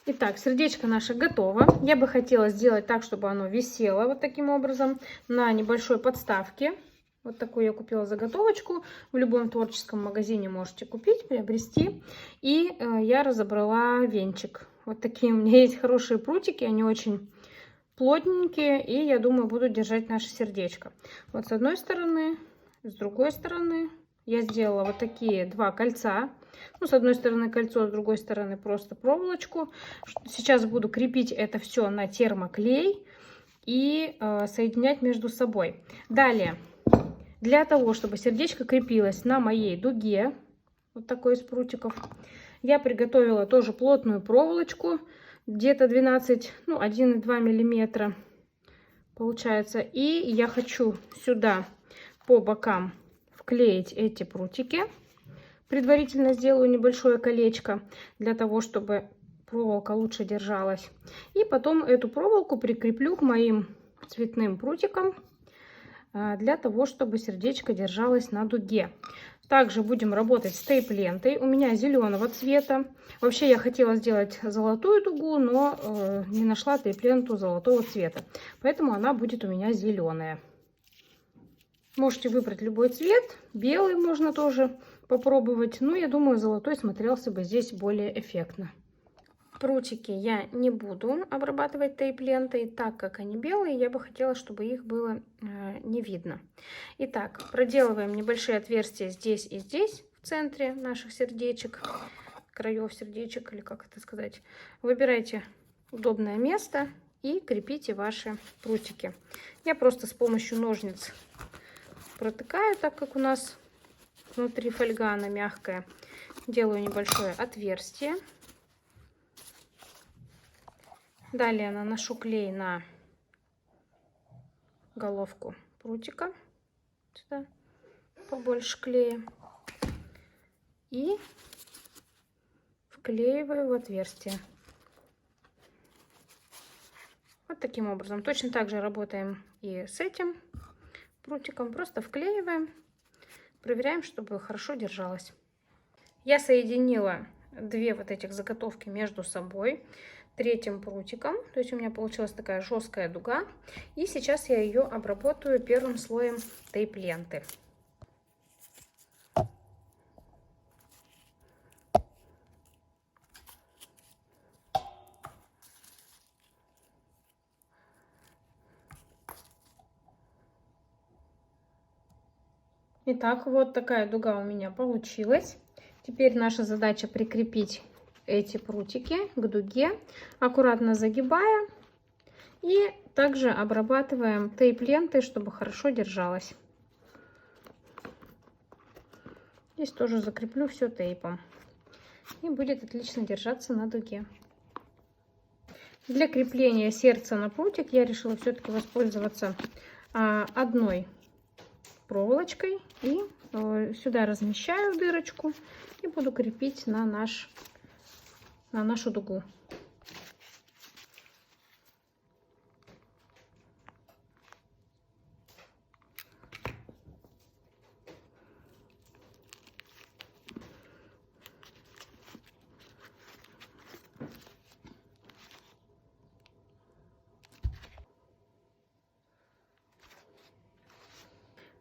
Итак, сердечко наше готово. Я бы хотела сделать так, чтобы оно висело вот таким образом на небольшой подставке. Вот такую я купила заготовочку. В любом творческом магазине можете купить, приобрести. И я разобрала венчик. Вот такие у меня есть хорошие прутики. Они очень плотненькие. И я думаю, будут держать наше сердечко. Вот с одной стороны, с другой стороны. Я сделала вот такие два кольца. Ну, с одной стороны кольцо, с другой стороны просто проволочку. Сейчас буду крепить это все на термоклей и соединять между собой. Далее, для того, чтобы сердечко крепилось на моей дуге, вот такой из прутиков, я приготовила тоже плотную проволочку, где-то 12, ну, 1,2 миллиметра получается. И я хочу сюда по бокам вклеить эти прутики. Предварительно сделаю небольшое колечко для того, чтобы проволока лучше держалась. И потом эту проволоку прикреплю к моим цветным прутикам для того, чтобы сердечко держалось на дуге. Также будем работать с тейп-лентой. У меня зеленого цвета. Вообще я хотела сделать золотую дугу, но не нашла тейп-ленту золотого цвета. Поэтому она будет у меня зеленая. Можете выбрать любой цвет. Белый можно тоже попробовать. Но я думаю, золотой смотрелся бы здесь более эффектно. Прутики я не буду обрабатывать тейп-лентой, так как они белые. Я бы хотела, чтобы их было не видно. Итак, проделываем небольшие отверстия здесь и здесь, в центре наших сердечек, краев сердечек, или как это сказать. Выбирайте удобное место и крепите ваши прутики. Я просто с помощью ножниц протыкаю, так как у нас внутри фольга, она мягкая. Делаю небольшое отверстие. Далее наношу клей на головку прутика. Сюда побольше клея. И вклеиваю в отверстие. Вот таким образом. Точно так же работаем и с этим прутиком. Просто вклеиваем. Проверяем, чтобы хорошо держалось. Я соединила две вот этих заготовки между собой третьим прутиком. То есть у меня получилась такая жесткая дуга. И сейчас я ее обработаю первым слоем тейп-ленты. Итак, вот такая дуга у меня получилась. Теперь наша задача прикрепить эти прутики к дуге, аккуратно загибая, и также обрабатываем тейп-лентой, чтобы хорошо держалась. Здесь тоже закреплю все тейпом, и будет отлично держаться на дуге. Для крепления сердца на прутик я решила все-таки воспользоваться одной проволочкой, и сюда размещаю дырочку и буду крепить на нашу дугу.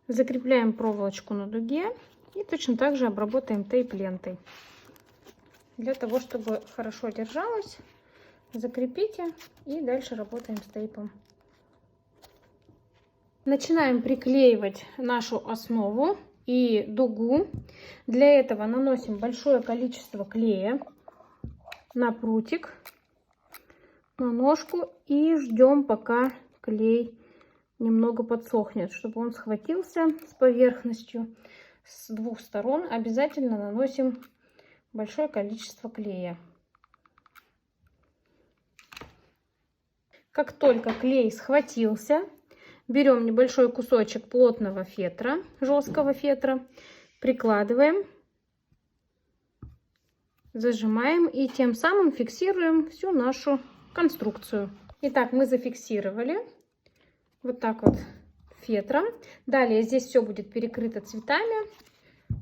Закрепляем проволочку на дуге и точно так же обработаем тейп-лентой. Для того, чтобы хорошо держалась, закрепите и дальше работаем с тейпом. Начинаем приклеивать нашу основу и дугу. Для этого наносим большое количество клея на прутик, на ножку и ждем, пока клей немного подсохнет, чтобы он схватился с поверхностью. С двух сторон обязательно наносим большое количество клея. Как только клей схватился, берем небольшой кусочек плотного фетра, жесткого фетра, прикладываем, зажимаем и тем самым фиксируем всю нашу конструкцию. Итак, мы зафиксировали вот так вот фетром. Далее здесь все будет перекрыто цветами.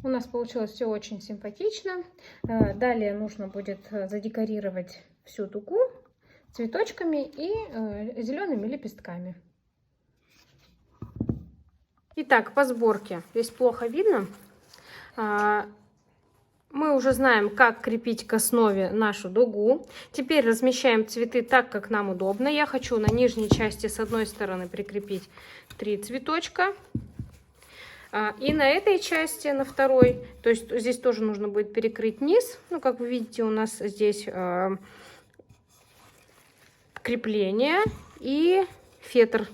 У нас получилось все очень симпатично. Далее нужно будет задекорировать всю дугу цветочками и зелеными лепестками. Итак, по сборке. Здесь плохо видно. Мы уже знаем, как крепить к основе нашу дугу. Теперь размещаем цветы так, как нам удобно. Я хочу на нижней части с одной стороны прикрепить 3 цветочка. И на этой части, на второй, то есть здесь тоже нужно будет перекрыть низ. Ну, как вы видите, у нас здесь крепление и фетр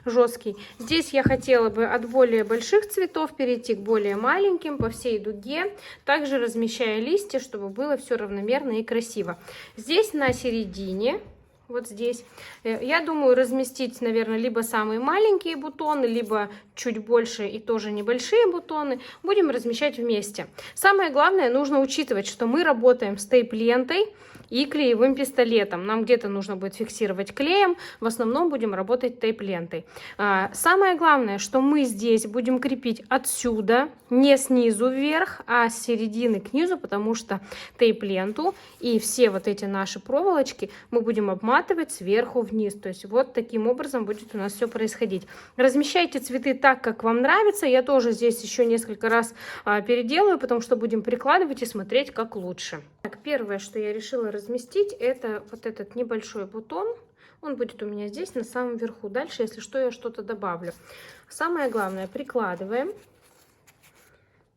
жесткий. Здесь я хотела бы от более больших цветов перейти к более маленьким по всей дуге, также размещая листья, чтобы было все равномерно и красиво. Здесь на середине, вот здесь, я думаю разместить, наверное, либо самые маленькие бутоны, либо чуть больше и тоже небольшие бутоны. Будем размещать вместе. Самое главное, нужно учитывать, что мы работаем с тейп-лентой и клеевым пистолетом. Нам где-то нужно будет фиксировать клеем, в основном будем работать тейп-лентой. Самое главное, что мы здесь будем крепить отсюда, не снизу вверх, а с середины к низу, потому что тейп-ленту и все вот эти наши проволочки мы будем обматывать сверху вниз. То есть вот таким образом будет у нас все происходить. Размещайте цветы так, как вам нравится. Я тоже здесь еще несколько раз переделаю, потому что будем прикладывать и смотреть, как лучше. Так, первое, что я решила разместить, это вот этот небольшой бутон. Он будет у меня здесь на самом верху. Дальше, если что, я что-то добавлю. Самое главное, прикладываем,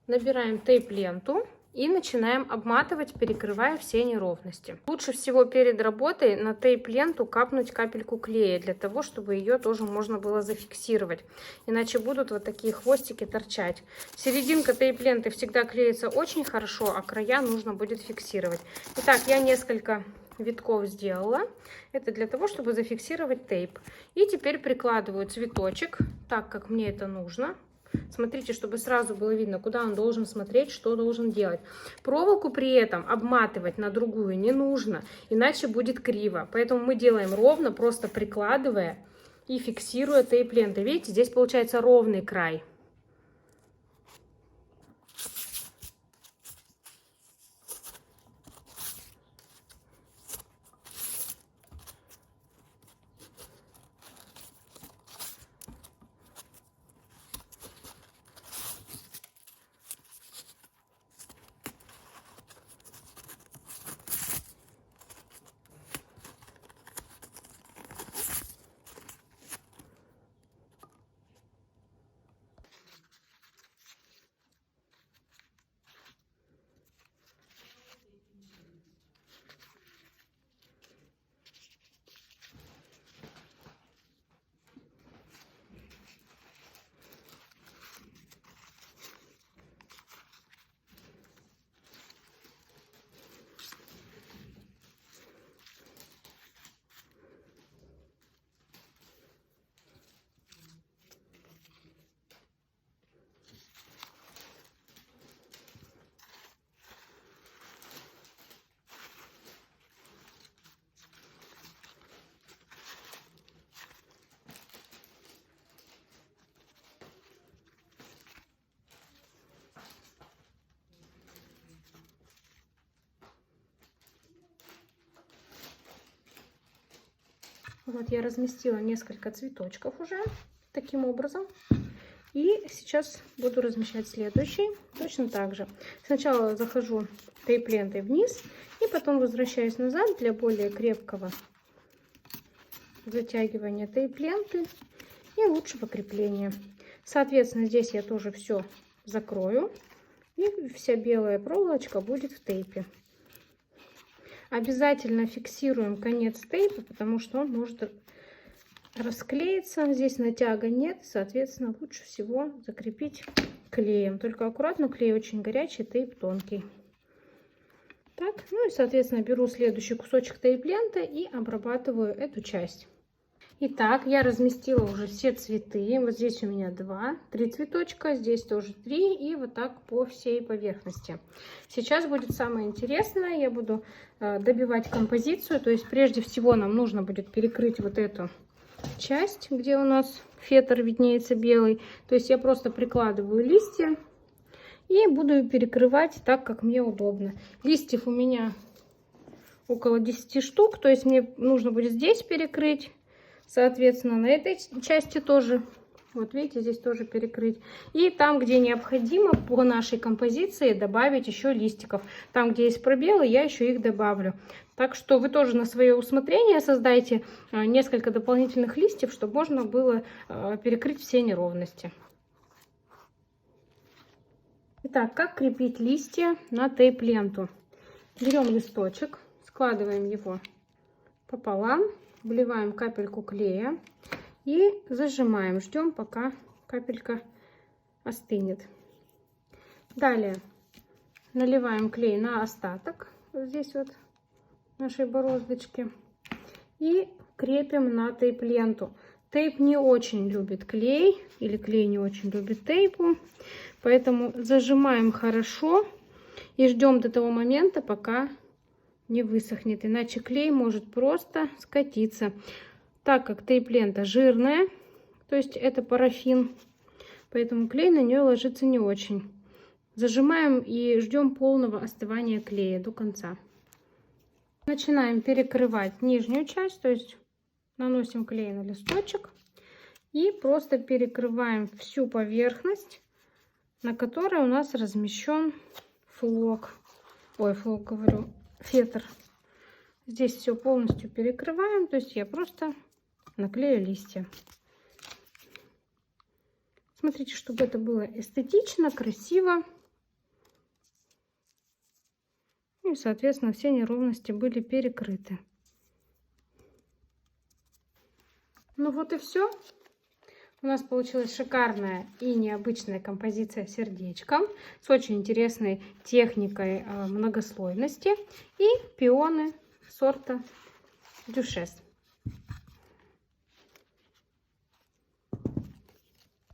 набираем тейп-ленту и начинаем обматывать, перекрывая все неровности. Лучше всего перед работой на тейп-ленту капнуть капельку клея, для того, чтобы ее тоже можно было зафиксировать. Иначе будут вот такие хвостики торчать. Серединка тейп-ленты всегда клеится очень хорошо, а края нужно будет фиксировать. Итак, я несколько витков сделала. Это для того, чтобы зафиксировать тейп. И теперь прикладываю цветочек так, как мне это нужно. Смотрите, чтобы сразу было видно, куда он должен смотреть, что должен делать. Проволоку при этом обматывать на другую не нужно, иначе будет криво. Поэтому мы делаем ровно, просто прикладывая и фиксируя тейп-лентой. Видите, здесь получается ровный край. Вот я разместила несколько цветочков уже таким образом. И сейчас буду размещать следующий точно так же. Сначала захожу тейп-лентой вниз и потом возвращаюсь назад для более крепкого затягивания тейп-ленты и лучшего крепления. Соответственно, здесь я тоже все закрою, и вся белая проволочка будет в тейпе. Обязательно фиксируем конец тейпа, потому что он может расклеиться. Здесь натяга нет, соответственно, лучше всего закрепить клеем. Только аккуратно, клей очень горячий, тейп тонкий. Так, ну и, соответственно, беру следующий кусочек тейп-ленты и обрабатываю эту часть. Итак, я разместила уже все цветы. Вот здесь у меня 3 цветочка, здесь тоже 3, и вот так по всей поверхности. Сейчас будет самое интересное. Я буду добивать композицию. То есть прежде всего нам нужно будет перекрыть вот эту часть, где у нас фетр виднеется белый. То есть я просто прикладываю листья и буду перекрывать так, как мне удобно. Листьев у меня около 10 штук. То есть мне нужно будет здесь перекрыть. Соответственно, на этой части тоже. Вот видите, здесь тоже перекрыть. И там, где необходимо по нашей композиции, добавить еще листиков. Там, где есть пробелы, я еще их добавлю. Так что вы тоже на свое усмотрение создайте несколько дополнительных листьев, чтобы можно было перекрыть все неровности. Итак, как крепить листья на тейп-ленту? Берем листочек, складываем его пополам, вливаем капельку клея и зажимаем. Ждем, пока капелька остынет. Далее наливаем клей на остаток, вот здесь вот нашей бороздочки, и крепим на тейп-ленту. Тейп не очень любит клей, или клей не очень любит тейпу, поэтому зажимаем хорошо и ждем до того момента, пока не высохнет, иначе клей может просто скатиться. Так как тейп-лента жирная, то есть это парафин, поэтому клей на нее ложится не очень. Зажимаем и ждем полного остывания клея до конца. Начинаем перекрывать нижнюю часть, то есть наносим клей на листочек и просто перекрываем всю поверхность, на которой у нас размещен флок. Ой, флок говорю, фетр. Здесь все полностью перекрываем, то есть я просто наклею листья. Смотрите, чтобы это было эстетично, красиво. И, соответственно, все неровности были перекрыты. Ну вот и все. У нас получилась шикарная и необычная композиция сердечком с очень интересной техникой многослойности и пионы сорта Дюшес.